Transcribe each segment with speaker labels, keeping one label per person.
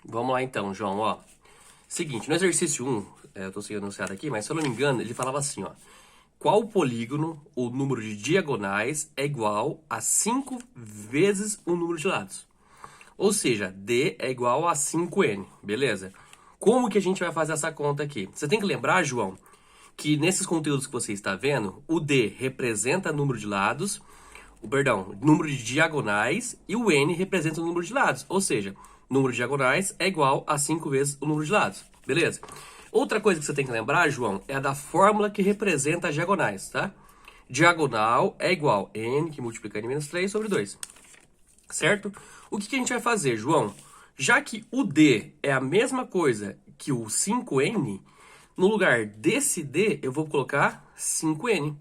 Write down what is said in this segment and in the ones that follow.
Speaker 1: Vamos lá então, João, ó. Seguinte, no exercício 1, eu tô seguindo anunciado aqui, mas se eu não me engano, ele falava assim, ó. Qual polígono o número de diagonais é igual a 5 vezes o número de lados? Ou seja, D é igual a 5N, beleza? Como que a gente vai fazer essa conta aqui? Você tem que lembrar, João, que nesses conteúdos que você está vendo, o D representa número de lados, número de diagonais, e o N representa o número de lados. Ou seja, o número de diagonais é igual a 5 vezes o número de lados, beleza? Outra coisa que você tem que lembrar, João, é a da fórmula que representa as diagonais, tá? Diagonal é igual a N, que multiplica N menos 3 sobre 2. Certo? O que a gente vai fazer, João? Já que o D é a mesma coisa que o 5N, no lugar desse D, eu vou colocar 5N,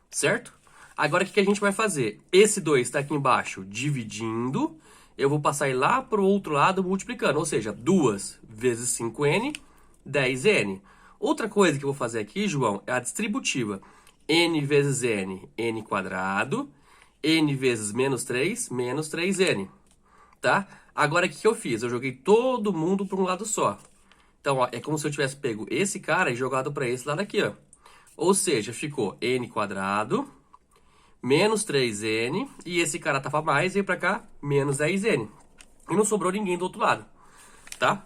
Speaker 1: certo? Agora, o que a gente vai fazer? Esse 2 está aqui embaixo dividindo, eu vou passar ele lá para o outro lado multiplicando, ou seja, 2 vezes 5N, 10N. Outra coisa que eu vou fazer aqui, João, é a distributiva. N vezes N, N quadrado, N vezes menos 3N, tá? Agora, o que eu fiz? Eu joguei todo mundo para um lado só. Então, ó, é como se eu tivesse pego esse cara e jogado para esse lado aqui, ó. Ou seja, ficou N quadrado, menos 3N, e esse cara tava mais, veio para cá, menos 10N. E não sobrou ninguém do outro lado, tá?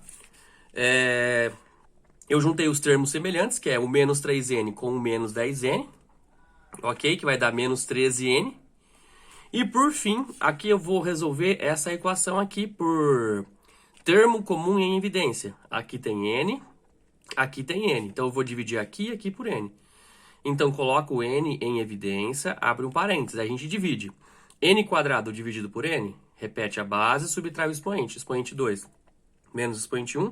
Speaker 1: Eu juntei os termos semelhantes, que é o menos 3N com o menos 10N, ok? Que vai dar menos 13N. E por fim, aqui eu vou resolver essa equação aqui por termo comum em evidência. Aqui tem N, aqui tem N. Então eu vou dividir aqui e aqui por N. Então coloco o N em evidência, abre um parênteses, a gente divide. N quadrado dividido por N, repete a base, subtrai o expoente. Expoente 2 menos expoente 1,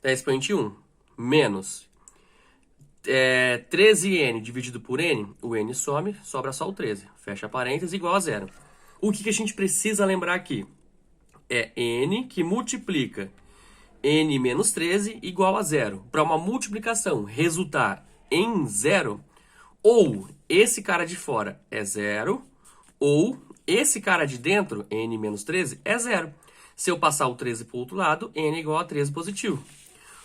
Speaker 1: é expoente 1 menos 13N dividido por N, o N some, sobra só o 13. Fecha parênteses, igual a zero. O que a gente precisa lembrar aqui? É N que multiplica N menos 13 igual a zero. Para uma multiplicação resultar em zero, ou esse cara de fora é zero, ou esse cara de dentro, N menos 13, é zero. Se eu passar o 13 para o outro lado, N é igual a 13 positivo.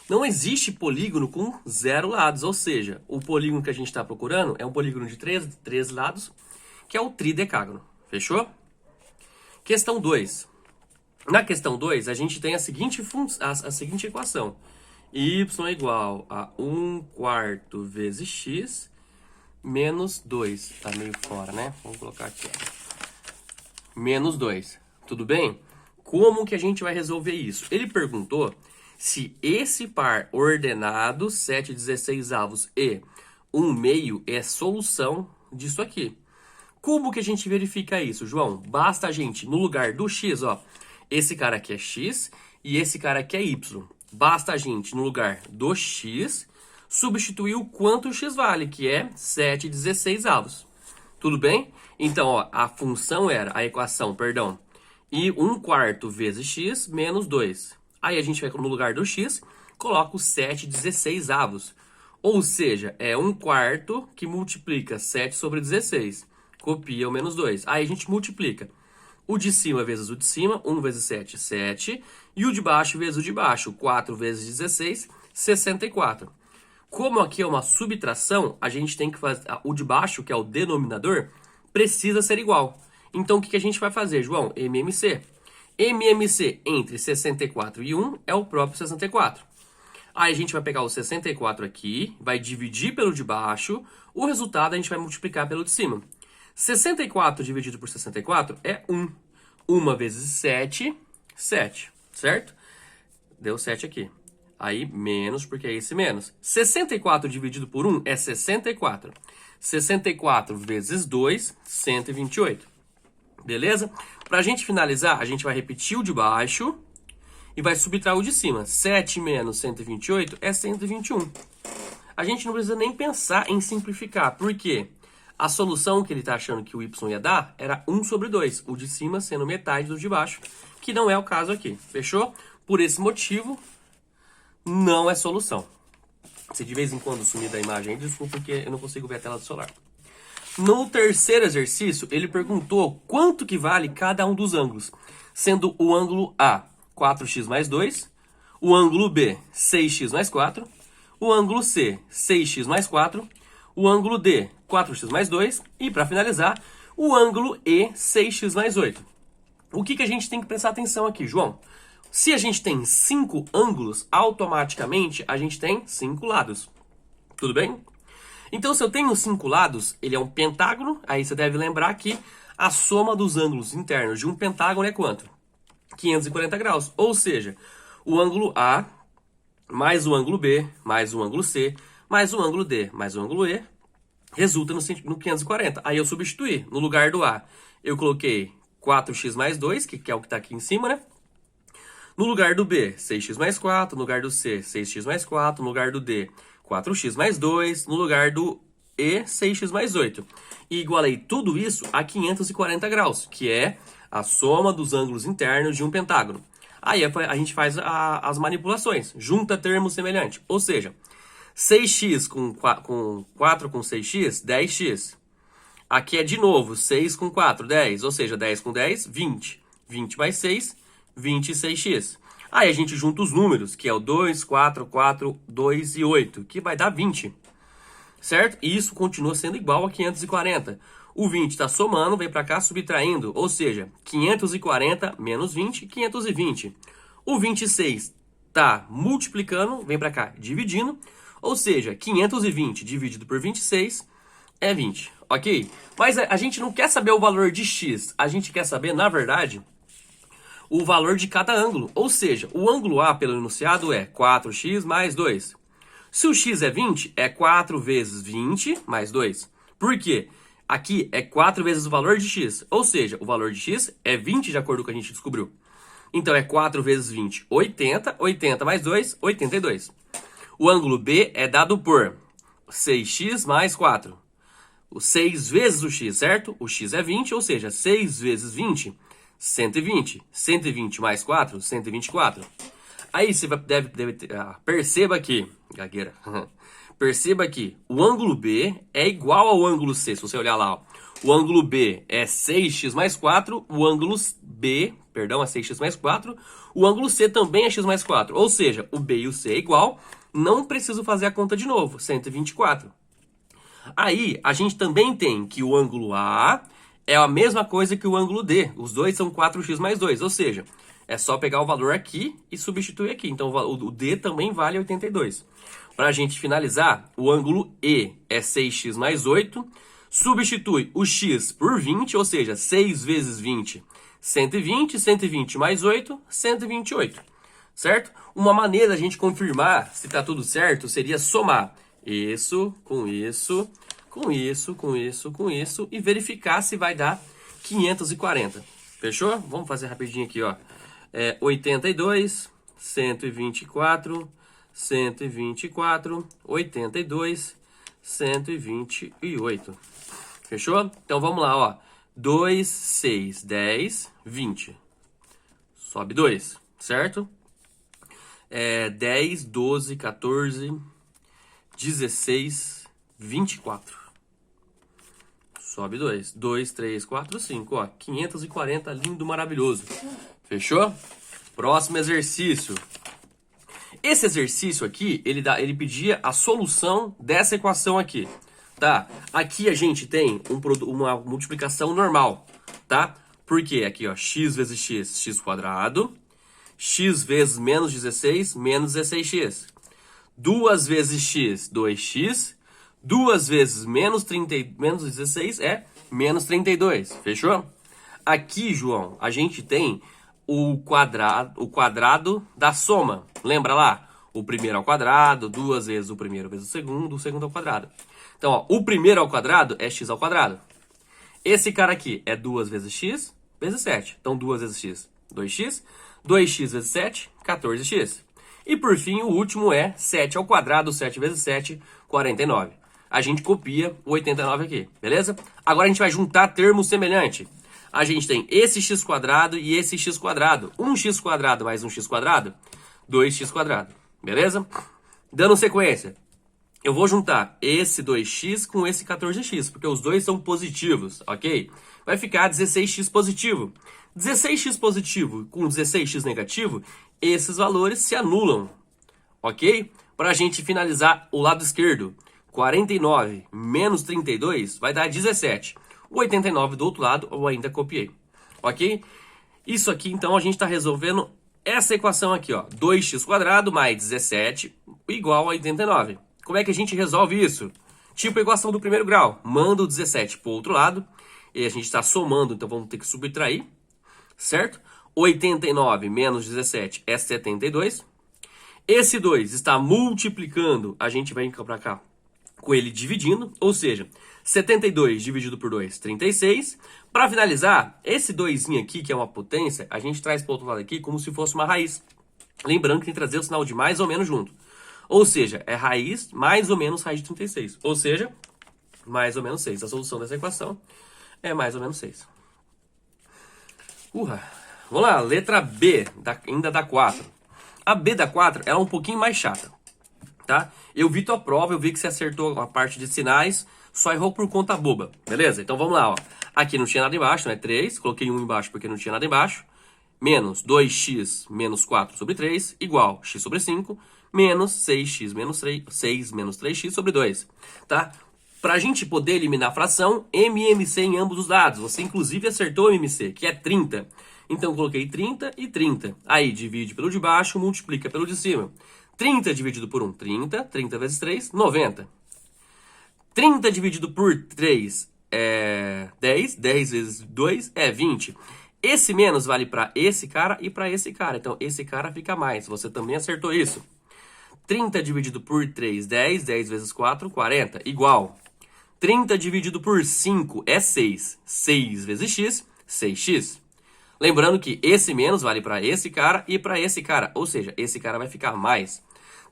Speaker 1: Não existe polígono com 0 lados, ou seja, o polígono que a gente está procurando é um polígono de 13 lados, que é o tridecágono. Fechou? Questão 2. Na questão 2, a gente tem a seguinte equação. Y é igual a 1/4 vezes x menos 2. Tá meio fora, né? Vamos colocar aqui, ó. Menos 2. Tudo bem? Como que a gente vai resolver isso? Ele perguntou se esse par ordenado, 7/16 e 1/2, é solução disso aqui. Como que a gente verifica isso, João? Basta a gente, no lugar do x, ó, esse cara aqui é x e esse cara aqui é y. Basta a gente, no lugar do x, substituir o quanto o x vale, que é 7/16. Tudo bem? Então, ó, a função era, a equação, perdão, e 1/4 vezes x menos 2. Aí a gente vai no lugar do x, coloca o 7/16. Ou seja, é 1/4 que multiplica 7 sobre 16. Copia o menos 2. Aí a gente multiplica o de cima vezes o de cima, 1 vezes 7, 7. E o de baixo vezes o de baixo, 4 vezes 16, 64. Como aqui é uma subtração, a gente tem que fazer, o de baixo, que é o denominador, precisa ser igual. Então o que a gente vai fazer, João? MMC. MMC entre 64 e 1 é o próprio 64. Aí a gente vai pegar o 64 aqui, vai dividir pelo de baixo, o resultado a gente vai multiplicar pelo de cima. 64 dividido por 64 é 1. 1 vezes 7, 7, certo? Deu 7 aqui. Aí menos, porque é esse menos. 64 dividido por 1 é 64. 64 vezes 2, 128. Beleza? Pra gente finalizar, a gente vai repetir o de baixo e vai subtrair o de cima. 7 menos 128 é 121. A gente não precisa nem pensar em simplificar. Por quê? A solução que ele está achando que o y ia dar era 1 sobre 2. O de cima sendo metade do de baixo, que não é o caso aqui. Fechou? Por esse motivo, não é solução. Se de vez em quando sumir da imagem, desculpa porque eu não consigo ver a tela do celular. No terceiro exercício, ele perguntou quanto que vale cada um dos ângulos, sendo o ângulo A 4x mais 2 O ângulo B, 6x mais 4. O ângulo C, 6x mais 4. O ângulo D, 4x mais 2. E, para finalizar, o ângulo E, 6x mais 8. O que a gente tem que prestar atenção aqui, João? Se a gente tem 5 ângulos, automaticamente a gente tem 5 lados. Tudo bem? Então, se eu tenho 5 lados, ele é um pentágono. Aí você deve lembrar que a soma dos ângulos internos de um pentágono é quanto? 540 graus. Ou seja, o ângulo A mais o ângulo B, mais o ângulo C, mais o ângulo D, mais o ângulo E, resulta no 540. Aí eu substituí. No lugar do A, eu coloquei 4x mais 2, que é o que está aqui em cima, né? No lugar do B, 6x mais 4. No lugar do C, 6x mais 4. No lugar do D, 4x mais 2. No lugar do E, 6x mais 8. E igualei tudo isso a 540 graus, que é a soma dos ângulos internos de um pentágono. Aí a gente faz as manipulações, junta termos semelhantes. Ou seja, 6x com 4 com 6x, 10x. Aqui é de novo 6 com 4, 10. Ou seja, 10 com 10, 20. 20 mais 6, 26x. Aí a gente junta os números, que é o 2, 4, 4, 2 e 8, que vai dar 20. Certo? E isso continua sendo igual a 540. O 20 está somando, vem para cá subtraindo. Ou seja, 540 menos 20, 520. O 26 está multiplicando, vem para cá dividindo. Ou seja, 520 dividido por 26 é 20. Ok? Mas a gente não quer saber o valor de x. A gente quer saber, na verdade, o valor de cada ângulo. Ou seja, o ângulo A pelo enunciado é 4x mais 2. Se o x é 20, é 4 vezes 20 mais 2. Por quê? Aqui é 4 vezes o valor de x. Ou seja, o valor de x é 20 de acordo com o que a gente descobriu. Então é 4 vezes 20, 80. 80 mais 2, 82. O ângulo B é dado por 6x mais 4. O 6 vezes o x, certo? O x é 20, ou seja, 6 vezes 20, 120. 120 mais 4, 124. Aí você deve perceba aqui, gagueira. Perceba que o ângulo B é igual ao ângulo C. Se você olhar lá, ó, o ângulo B é 6x mais 4, o ângulo B, perdão, é 6x mais 4, o ângulo C também é x mais 4. Ou seja, o B e o C é igual, não preciso fazer a conta de novo, 124. Aí, a gente também tem que o ângulo A é a mesma coisa que o ângulo D. Os dois são 4x mais 2, ou seja, é só pegar o valor aqui e substituir aqui. Então, o D também vale 82. Para a gente finalizar, o ângulo E é 6x mais 8. Substitui o x por 20, ou seja, 6 vezes 20, 120. 120 mais 8, 128. Certo? Uma maneira da gente confirmar se está tudo certo seria somar isso com isso, com isso, com isso, com isso e verificar se vai dar 540. Fechou? Vamos fazer rapidinho aqui, ó. 82, 124, 124, 82, 128. Fechou? Então vamos lá, ó. 2, 6, 10, 20. Sobe 2, certo? 10, 12, 14, 16, 24. Sobe 2. 2, 3, 4, 5. Ó, 540, lindo, maravilhoso. Fechou? Próximo exercício. Esse exercício aqui, ele pedia a solução dessa equação aqui, tá? Aqui a gente tem uma multiplicação normal, tá? Porque aqui, ó, x vezes x, x quadrado. X vezes menos 16, menos 16x. 2 vezes x, 2x. 2 vezes menos 16 é menos 32. Fechou? Aqui, João, a gente tem o quadrado da soma. Lembra lá? O primeiro ao quadrado, 2 vezes o primeiro vezes o segundo ao quadrado. Então, ó, o primeiro ao quadrado é x ao quadrado. Esse cara aqui é 2 vezes x vezes 7. Então, 2 vezes x, 2x. 2x vezes 7, 14x. E por fim, o último é 7 ao quadrado, 7 vezes 7, 49. A gente copia o 89 aqui, beleza? Agora a gente vai juntar termos semelhantes. A gente tem esse x quadrado e esse x quadrado. 1x quadrado mais 1x quadrado, 2x quadrado, beleza? Dando sequência, eu vou juntar esse 2x com esse 14x, porque os dois são positivos, ok? Vai ficar 16x positivo. 16x positivo com 16x negativo, esses valores se anulam, ok? Para a gente finalizar o lado esquerdo, 49 menos 32 vai dar 17. O 89 do outro lado eu ainda copiei, ok? Isso aqui, então, a gente está resolvendo essa equação aqui, ó. 2x² mais 17 igual a 89. Como é que a gente resolve isso? Tipo equação do primeiro grau. Manda o 17 para o outro lado. E a gente está somando, então vamos ter que subtrair. Certo? 89 menos 17 é 72. Esse 2 está multiplicando. A gente vai para cá com ele dividindo. Ou seja, 72 dividido por 2, 36. Para finalizar, esse 2 aqui, que é uma potência, a gente traz para o outro lado aqui como se fosse uma raiz. Lembrando que tem que trazer o sinal de mais ou menos junto. Ou seja, é raiz mais ou menos raiz de 36. Ou seja, mais ou menos 6. A solução dessa equação é mais ou menos 6. Vamos lá, letra B, ainda da 4. A B da 4 é um pouquinho mais chata, tá? Eu vi tua prova, eu vi que você acertou a parte de sinais, só errou por conta boba, beleza? Então vamos lá, ó. Aqui não tinha nada embaixo, né? 3, coloquei 1 embaixo porque não tinha nada embaixo. Menos 2x menos 4 sobre 3, igual x sobre 5, menos 6x menos 3, 6 menos 3x sobre 2, tá? Para a gente poder eliminar a fração, M e MC em ambos os lados. Você inclusive acertou o MC, que é 30. Então eu coloquei 30 e 30. Aí divide pelo de baixo, multiplica pelo de cima. 30 dividido por 1, 30. 30 vezes 3, 90. 30 dividido por 3 é 10. 10 vezes 2 é 20. Esse menos vale para esse cara e para esse cara. Então esse cara fica mais. Você também acertou isso. 30 dividido por 3, 10. 10 vezes 4, 40. Igual. 30 dividido por 5 é 6. 6 vezes x, 6x. Lembrando que esse menos vale para esse cara e para esse cara. Ou seja, esse cara vai ficar mais.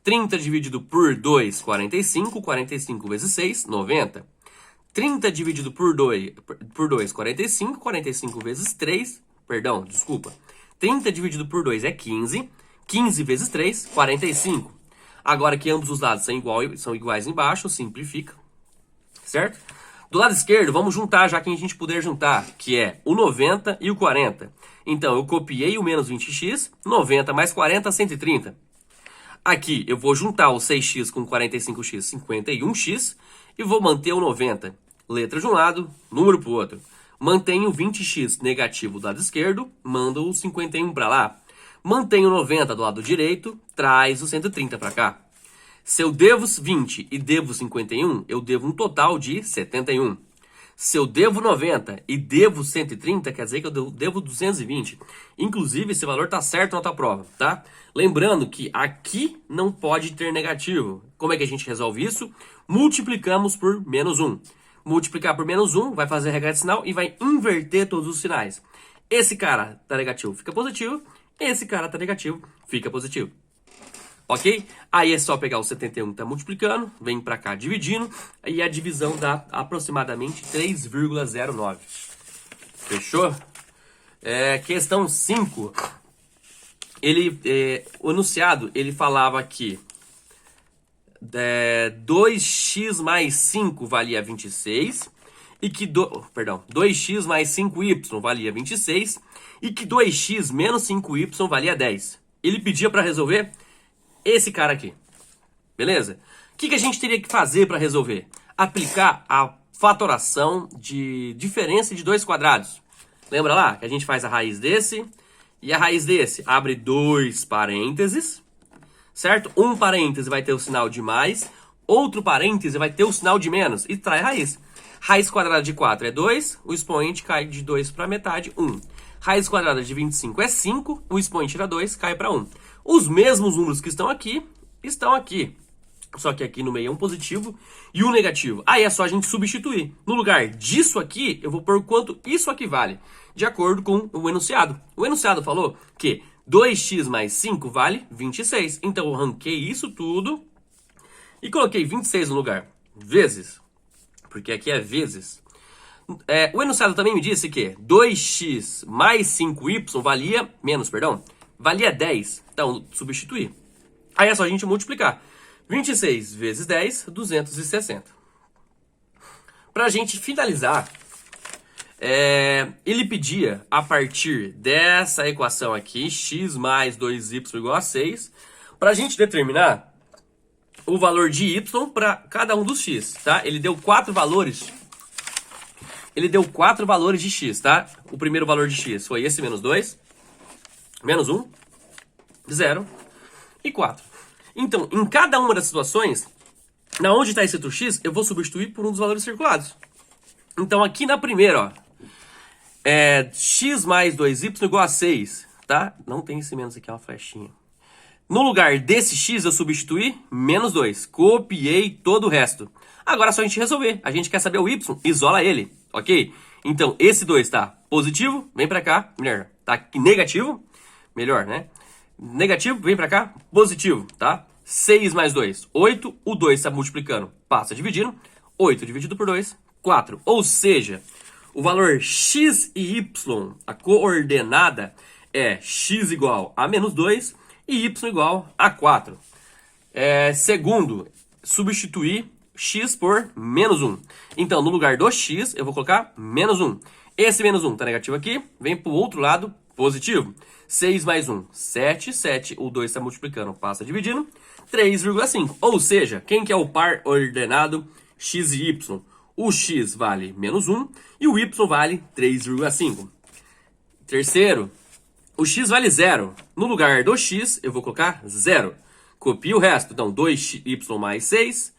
Speaker 1: 30 dividido por 2, 45. 45 vezes 6, 90. 30 dividido por 2, 45. 45 vezes 3, perdão, desculpa. 30 dividido por 2 é 15. 15 vezes 3, 45. Agora que ambos os lados são iguais embaixo, simplifica. Certo? Do lado esquerdo, vamos juntar já que a gente puder juntar, que é o 90 e o 40. Então, eu copiei o menos 20x, 90 mais 40, 130. Aqui, eu vou juntar o 6x com 45x, 51x, e vou manter o 90. Letra de um lado, número para o outro. Mantenho o 20x negativo do lado esquerdo, mando o 51 para lá. Mantenho o 90 do lado direito, traz o 130 para cá. Se eu devo 20 e devo 51, eu devo um total de 71. Se eu devo 90 e devo 130, quer dizer que eu devo 220. Inclusive, esse valor está certo na tua prova, tá? Lembrando que aqui não pode ter negativo. Como é que a gente resolve isso? Multiplicamos por menos 1. Multiplicar por menos 1 vai fazer a regra de sinal e vai inverter todos os sinais. Esse cara tá negativo, fica positivo. Esse cara tá negativo, fica positivo. Ok? Aí é só pegar o 71 que tá multiplicando, vem pra cá dividindo, e a divisão dá aproximadamente 3,09. Fechou? Questão 5. O enunciado, ele falava que 2x mais 5 valia 26, e que 2x mais 5y valia 26, e que 2x menos 5y valia 10. Ele pedia para resolver esse cara aqui, beleza? O que a gente teria que fazer para resolver? Aplicar a fatoração de diferença de dois quadrados. Lembra lá que a gente faz a raiz desse e a raiz desse? Abre dois parênteses, certo? Um parêntese vai ter o sinal de mais, outro parêntese vai ter o sinal de menos e traz raiz. Raiz quadrada de 4 é 2, o expoente cai de 2 para metade, 1. Raiz quadrada de 25 é 5, o expoente tira 2, cai para 1. Os mesmos números que estão aqui. Só que aqui no meio é um positivo e um negativo. Aí é só a gente substituir. No lugar disso aqui, eu vou pôr quanto isso aqui vale, de acordo com o enunciado. O enunciado falou que 2x mais 5 vale 26. Então eu ranquei isso tudo e coloquei 26 no lugar. Vezes. Porque aqui é vezes. O enunciado também me disse que 2x mais 5y valia 10. Então, substituir. Aí é só a gente multiplicar. 26 vezes 10, 260. Para a gente finalizar Ele pedia, a partir dessa equação aqui, x mais 2y igual a 6, para a gente determinar o valor de y para cada um dos x, tá? Ele deu 4 valores. Ele deu 4 valores de x, tá? O primeiro valor de x foi esse menos 2, menos 1, 0 e 4. Então, em cada uma das situações, na onde está escrito x, eu vou substituir por um dos valores circulados. Então, aqui na primeira, ó, x mais 2y igual a 6, tá? Não tem esse menos aqui, é uma flechinha. No lugar desse x, eu substituí menos 2. Copiei todo o resto. Agora é só a gente resolver. A gente quer saber o y, isola ele, ok? Então, esse 2 tá positivo, vem pra cá. Melhor, tá aqui negativo. Melhor, né? Negativo, vem pra cá. Positivo, tá? 6 mais 2, 8. O 2 está multiplicando, passa dividindo. 8 dividido por 2, 4. Ou seja, o valor x e y, a coordenada é x igual a menos 2 e y igual a 4. Segundo, substituir x por menos 1. Então, no lugar do x, eu vou colocar menos 1. Esse menos 1 está negativo aqui, vem para o outro lado, positivo. 6 mais 1, 7. 7, o 2 está multiplicando, passa dividindo. 3,5. Ou seja, quem que é o par ordenado x e y? O x vale menos 1 e o y vale 3,5. Terceiro, o x vale 0. No lugar do x, eu vou colocar 0. Copio o resto. Então, 2y mais 6.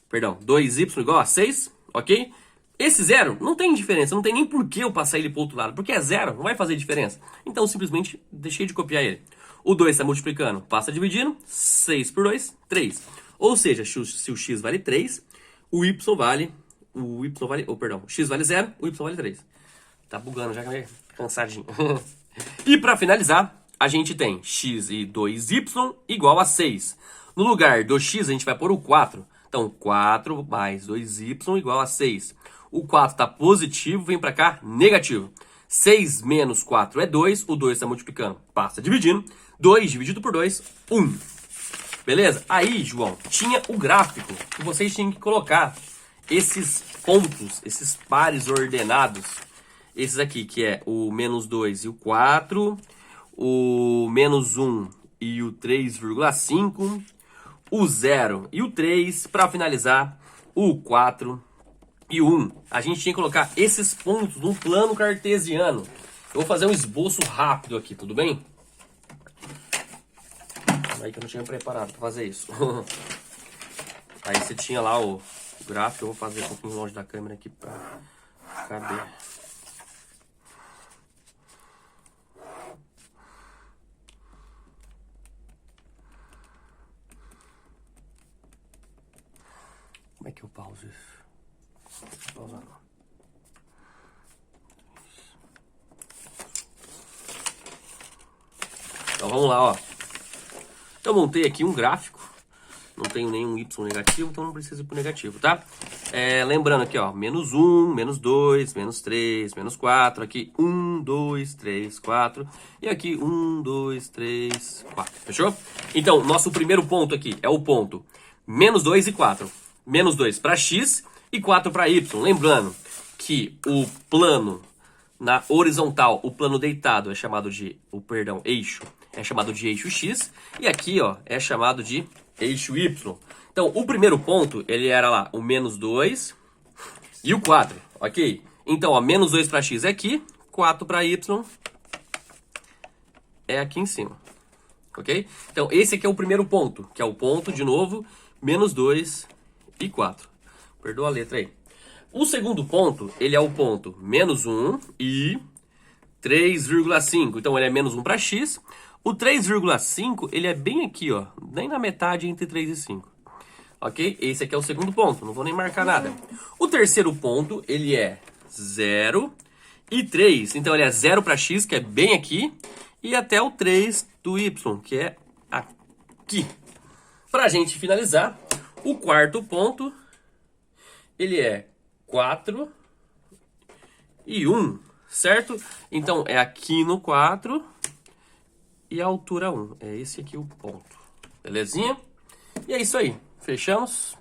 Speaker 1: Perdão, 2y igual a 6. Ok? Esse 0 não tem diferença. Não tem nem por que eu passar ele para o outro lado. Porque é 0, não vai fazer diferença. Então, simplesmente, deixei de copiar ele. O 2 está multiplicando, passa dividindo. 6 por 2, 3. Ou seja, se o x vale 3, o x vale 0, o y vale 3. Tá bugando já, cansadinho. E para finalizar, a gente tem x e 2y igual a 6. No lugar do x, a gente vai pôr o 4. Então, 4 mais 2y igual a 6. O 4 está positivo, vem para cá, negativo. 6 menos 4 é 2, o 2 está multiplicando, passa dividindo. 2 dividido por 2, 1. Beleza? Aí, João, tinha o gráfico que vocês tinham que colocar esses pontos, esses pares ordenados. Esses aqui, que é o menos 2 e o 4, o menos 1 e o 3,5, o 0 e o 3, para finalizar, o 4 e o 1. A gente tinha que colocar esses pontos no plano cartesiano. Eu vou fazer um esboço rápido aqui, tudo bem? Aí que eu não tinha preparado para fazer isso. Aí você tinha lá o gráfico, eu vou fazer um pouquinho longe da câmera aqui para caber. Como é que eu pauso isso? Vou pausar não. Então vamos lá, ó. Eu montei aqui um gráfico. Não tenho nenhum y negativo, então não precisa ir pro negativo, tá? Lembrando aqui, ó, menos 1, menos 2, menos 3, menos 4. Aqui 1, 2, 3, 4. E aqui 1, 2, 3, 4. Fechou? Então, nosso primeiro ponto aqui é o ponto menos 2 e 4. Menos 2 para x e 4 para y. Lembrando que o plano na horizontal, o plano deitado é chamado de, eixo, é chamado de eixo x. E aqui, ó, é chamado de eixo y. Então, o primeiro ponto, ele era lá o menos 2 e o 4, ok? Então, ó, menos 2 para x é aqui, 4 para y é aqui em cima, ok? Então, esse aqui é o primeiro ponto, que é o ponto, de novo, menos 2 e 4. Perdoa a letra aí. O segundo ponto, ele é o ponto menos 1 e 3,5. Então, ele é menos 1 para x. O 3,5, ele é bem aqui, ó. Nem na metade entre 3 e 5. Ok? Esse aqui é o segundo ponto. Não vou nem marcar nada. O terceiro ponto, ele é 0 e 3. Então, ele é 0 para x, que é bem aqui. E até o 3 do y, que é aqui. Para a gente finalizar, o quarto ponto, ele é 4 e 1, certo? Então, é aqui no 4 e a altura 1. É esse aqui o ponto. Belezinha? E é isso aí. Fechamos.